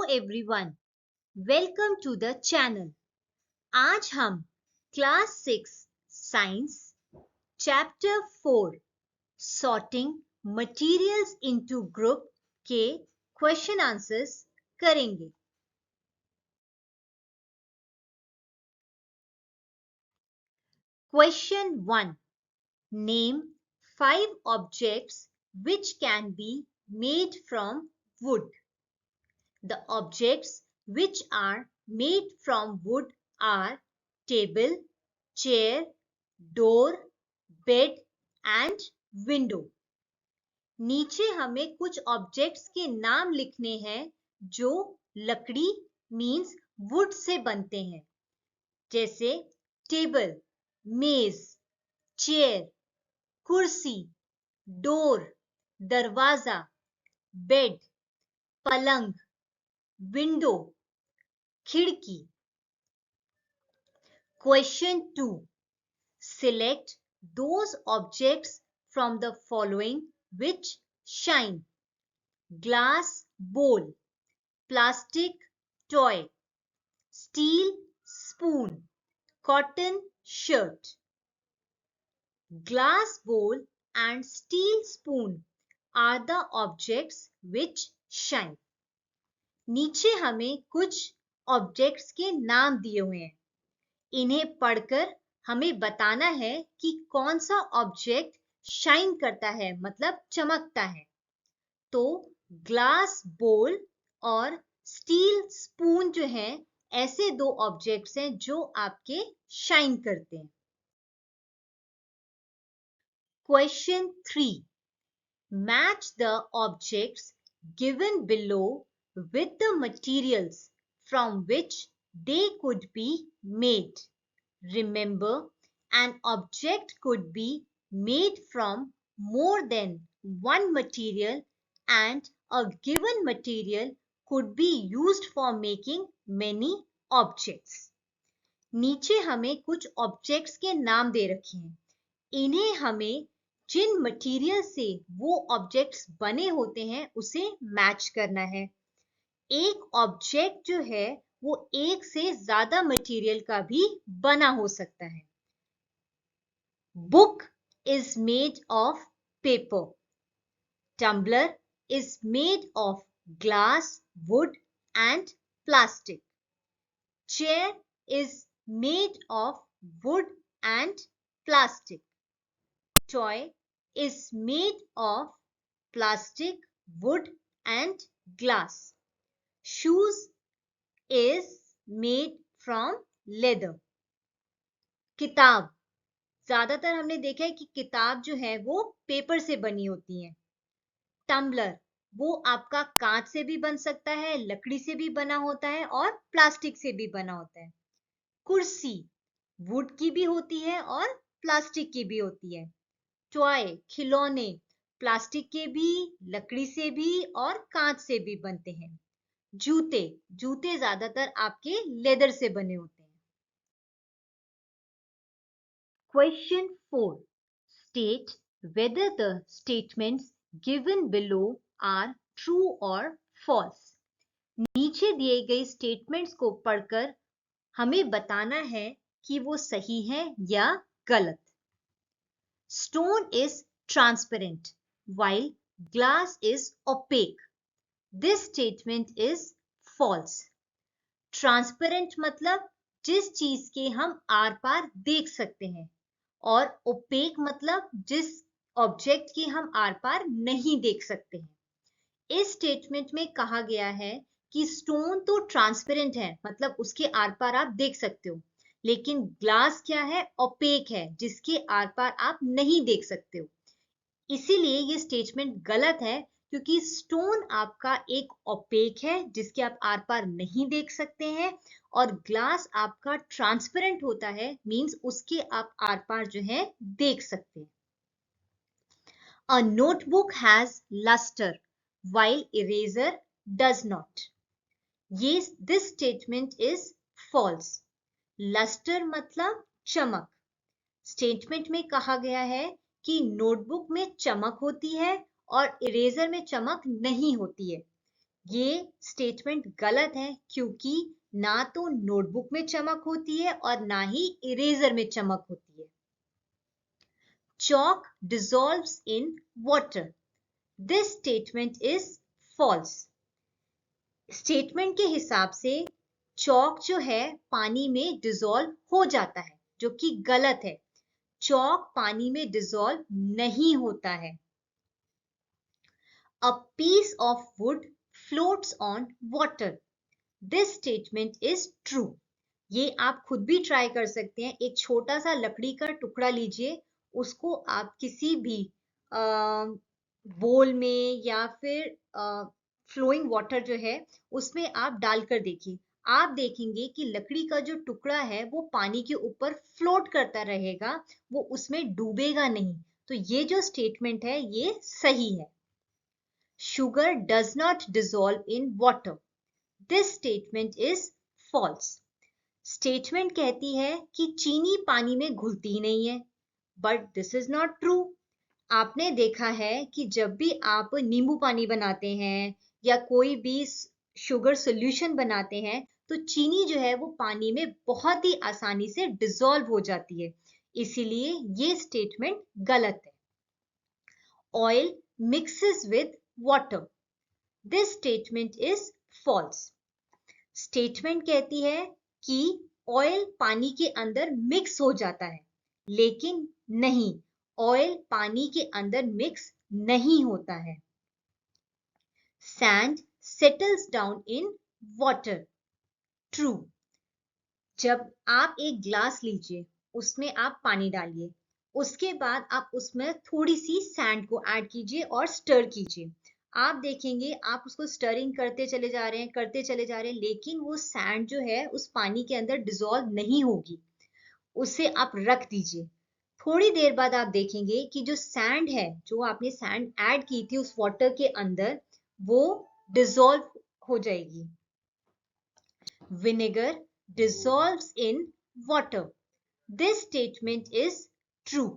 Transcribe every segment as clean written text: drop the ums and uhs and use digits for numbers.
everyone, welcome to the channel. आज हम class 6 science chapter 4 sorting materials into group के question answers करेंगे. Question 1. Name 5 objects which can be made from wood. The objects which are made from wood are table, chair, door, bed and window. नीचे हमें कुछ objects के नाम लिखने हैं जो लकड़ी मीन्स वुड से बनते हैं, जैसे टेबल, मेज, चेयर, कुर्सी, डोर, दरवाजा, बेड, पलंग, विंडो, खिड़की. Question 2. Select those objects from the following which shine. Glass bowl, plastic toy, steel spoon, cotton shirt. Glass bowl and steel spoon are the objects which shine. नीचे हमें कुछ objects के नाम दिए हुए हैं. इन्हें पढ़कर हमें बताना है कि कौन सा ऑब्जेक्ट शाइन करता है, मतलब चमकता है. तो ग्लास बोल और स्टील स्पून जो है, ऐसे दो ऑब्जेक्ट्स हैं जो आपके शाइन करते हैं. Question 3. Match the objects given below with the materials from which they could be made. Remember, an object could be made from more than one material and a given material could be used for making many objects. नीचे हमें कुछ objects के नाम दे रखे हैं. इन्हें हमें जिन material से वो ऑब्जेक्ट्स बने होते हैं उसे मैच करना है. एक ऑब्जेक्ट जो है वो एक से ज्यादा मटेरियल का भी बना हो सकता है. Book is made of paper. Tumbler is made of glass, wood and plastic. Chair is made of wood and plastic. Toy is made of plastic, wood and glass. Shoes is made from leather. किताब, ज्यादातर हमने देखा है कि किताब जो है वो पेपर से बनी होती है. टम्बलर, वो आपका कांच से भी बन सकता है, लकड़ी से भी बना होता है और प्लास्टिक से भी बना होता है. कुर्सी वुड की भी होती है और प्लास्टिक की भी होती है. टॉय, खिलौने, प्लास्टिक के भी, लकड़ी से भी और कांच से भी बनते हैं. जूते, जूते ज्यादातर आपके लेदर से बने होते हैं. Question 4. State whether the statements given below are true or false. नीचे दिए गए स्टेटमेंट्स को पढ़कर हमें बताना है कि वो सही है या गलत. Stone is transparent while glass is opaque. This statement is false. Transparent मतलब जिस चीज के हम आर पार देख सकते हैं, और opaque मतलब जिस ऑब्जेक्ट की हम आर पार नहीं देख सकते हैं. इस स्टेटमेंट में कहा गया है कि स्टोन तो ट्रांसपेरेंट है, मतलब उसके आर पार आप देख सकते हो, लेकिन ग्लास क्या है, ओपेक है, जिसके आर पार आप नहीं देख सकते हो. इसीलिए ये स्टेटमेंट गलत है, क्योंकि स्टोन आपका एक ओपेक है जिसके आप आर पार नहीं देख सकते हैं, और ग्लास आपका ट्रांसपेरेंट होता है, मींस उसके आप आर पार जो है देख सकते हैं. A notebook has luster while eraser does not. This statement is false. Lustre मतलब चमक. स्टेटमेंट में कहा गया है कि नोटबुक में चमक होती है और इरेजर में चमक नहीं होती है. ये स्टेटमेंट गलत है क्योंकि ना तो नोटबुक में चमक होती है और ना ही इरेजर में चमक होती है। Chalk dissolves in water. This statement is false. Statement के हिसाब से चॉक जो है पानी में डिसॉल्व हो जाता है, जो कि गलत है। चॉक पानी में डिसॉल्व नहीं होता है। A piece of wood floats on water. This statement is true. ये आप खुद भी ट्राई कर सकते हैं। एक छोटा सा लकड़ी का टुकड़ा लीजिए, उसको आप किसी भी बोल में या फिर फ्लोइंग वाटर जो है उसमें आप डालकर देखिए। आप देखेंगे कि लकड़ी का जो टुकड़ा है वो पानी के ऊपर फ्लोट करता रहेगा, वो उसमें डूबेगा नहीं। तो ये जो स्टेटमेंट है ये सही है। Sugar does not dissolve in water. This statement is false. Statement कहती है कि चीनी पानी में घुलती नहीं है, but this is not true. आपने देखा है कि जब भी आप नींबू पानी बनाते हैं या कोई भी शुगर सॉल्यूशन बनाते हैं तो चीनी जो है वो पानी में बहुत ही आसानी से डिसॉल्व हो जाती है, इसीलिए ये स्टेटमेंट गलत है। Oil mixes with water. This statement is false. Statement कहती है कि ऑयल पानी के अंदर मिक्स हो जाता है, लेकिन नहीं, ऑयल पानी के अंदर मिक्स नहीं होता है। Sand settles down in water. True. जब आप एक ग्लास लीजिए, उसमें आप पानी डालिए, उसके बाद आप उसमें थोड़ी सी सैंड को ऐड कीजिए और स्टर कीजिए। आप देखेंगे आप उसको स्टरिंग करते चले जा रहे हैं, करते चले जा रहे हैं, लेकिन वो सैंड जो है उस पानी के अंदर डिसॉल्व नहीं होगी। उसे आप रख दीजिए। थोड़ी देर बाद आप देखेंगे कि जो सैंड है, जो आपने सैंड ऐड की थी उस वाटर के अंदर, वो डिसॉल्व हो जाएगी। Vinegar dissolves in water. This statement is true.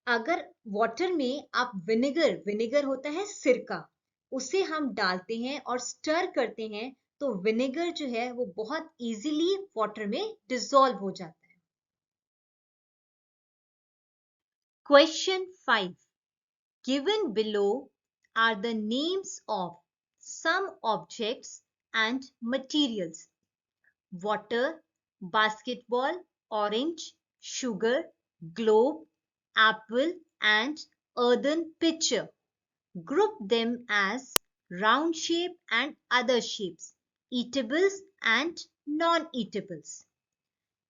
अगर वाटर में आप विनेगर होता है सिरका, उसे हम डालते हैं और स्टर करते हैं तो विनेगर जो है वो बहुत इजीली वाटर में डिसॉल्व हो जाता है। Question 5. Given below are the names of some objects and materials: water, basketball, orange, sugar, globe, apple, and earthen pitcher. Group them as round shape and other shapes, eatables and non-eatables.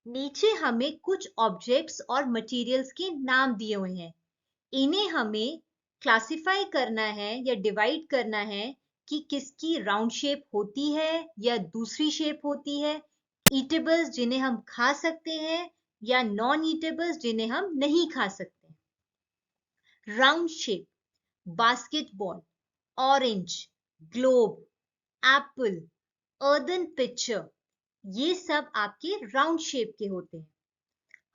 नीचे हमें कुछ objects और materials के नाम दिए हुए हैं। इन्हें हमें क्लासिफाई करना है या डिवाइड करना है कि किसकी राउंड शेप होती है या दूसरी शेप होती है, ईटेबल्स जिन्हें हम खा सकते हैं या नॉन ईटेबल्स जिन्हें हम नहीं खा सकते। Round shape: basketball, orange, globe, Apple, earthen picture, ये सब आपके राउंड शेप के होते हैं।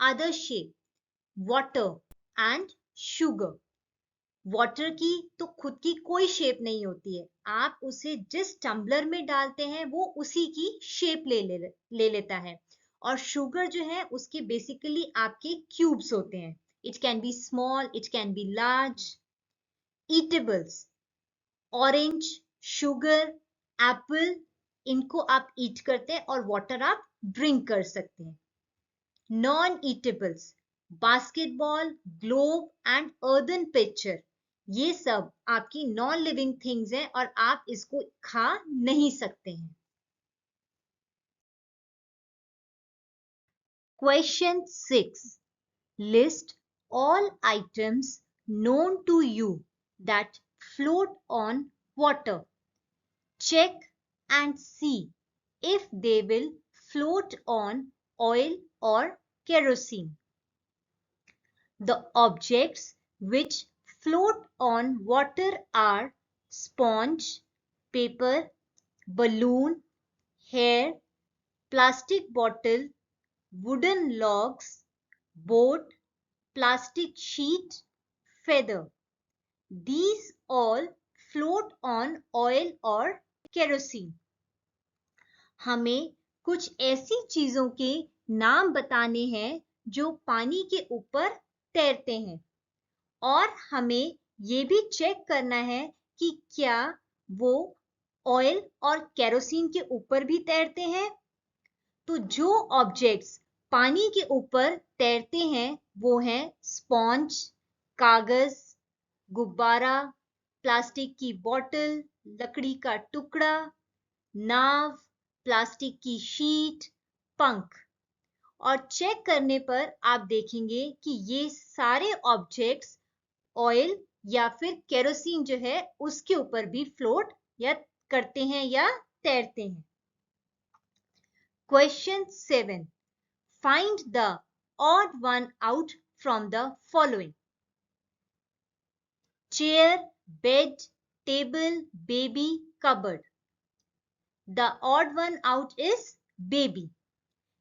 Other shape: water and sugar. Water की तो खुद की कोई शेप नहीं होती है, आप उसे जिस टम्बलर में डालते हैं वो उसी की शेप ले लेता है। और शुगर जो है उसके बेसिकली आपके क्यूब्स होते हैं। It can be small, it can be large. Eatables: orange, sugar, Apple, इनको आप ईट करते हैं और वाटर आप ड्रिंक कर सकते हैं। Non eatables: basketball, globe and earthen picture, ये सब आपकी नॉन लिविंग थिंग्स हैं और आप इसको खा नहीं सकते हैं। Question 6. List all items known to you that float on water. Check and see if they will float on oil or kerosene. The objects which float on water are sponge, paper, balloon, hair, plastic bottle, wooden logs, boat, plastic sheet, feather. These all float on oil or kerosene. हमें कुछ ऐसी चीजों के नाम बताने हैं जो पानी के ऊपर तैरते हैं और हमें ये भी चेक करना है कि क्या वो ऑयल और केरोसिन के ऊपर भी तैरते हैं। तो जो ऑब्जेक्ट्स पानी के ऊपर तैरते हैं वो हैं स्पॉन्ज, कागज, गुब्बारा, प्लास्टिक की बोतल, लकड़ी का टुकड़ा, नाव, प्लास्टिक की शीट, पंख। और चेक करने पर आप देखेंगे कि ये सारे ऑब्जेक्ट्स ऑयल या फिर केरोसिन जो है उसके ऊपर भी फ्लोट या करते हैं या तैरते हैं। Question 7. Find the odd one out from the following. Chair, bed, table, baby, cupboard. The odd one out is baby.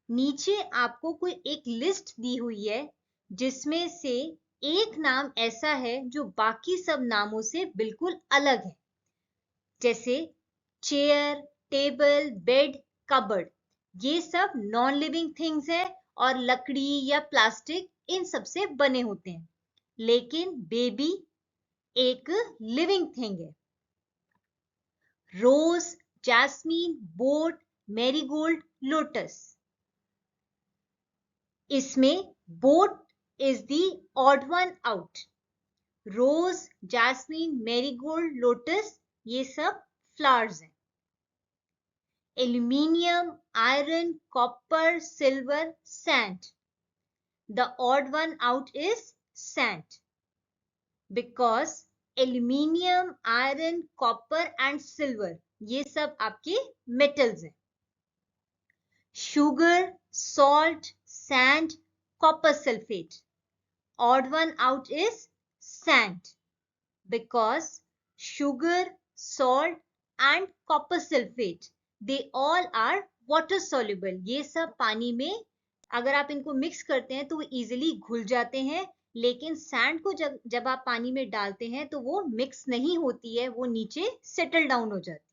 नीचे आपको कोई एक लिस्ट दी हुई है जिसमें से एक नाम ऐसा है जो बाकी सब नामों से बिल्कुल अलग है, जैसे चेयर, टेबल, बेड, कबर्ड। ये सब नॉन लिविंग थिंग्स है और लकड़ी या प्लास्टिक इन सब से बने होते हैं, लेकिन बेबी एक लिविंग थिंग है। Rose, jasmine, boat, marigold, lotus. इसमें boat is the odd one out. Rose, jasmine, marigold, lotus ये सब फ्लावर्स हैं। Aluminium, iron, copper, silver, sand. The odd one out is sand because aluminium, iron, copper and silver ये सब आपके metals हैं। Sugar, salt, sand, copper sulfate. Odd one out is sand because sugar, salt and copper sulfate they all are water soluble. ये सब पानी में अगर आप इनको मिक्स करते हैं तो वो इजीली घुल जाते हैं, लेकिन सैंड को जब आप पानी में डालते हैं तो वो मिक्स नहीं होती है, वो नीचे सेटल डाउन हो जाती है।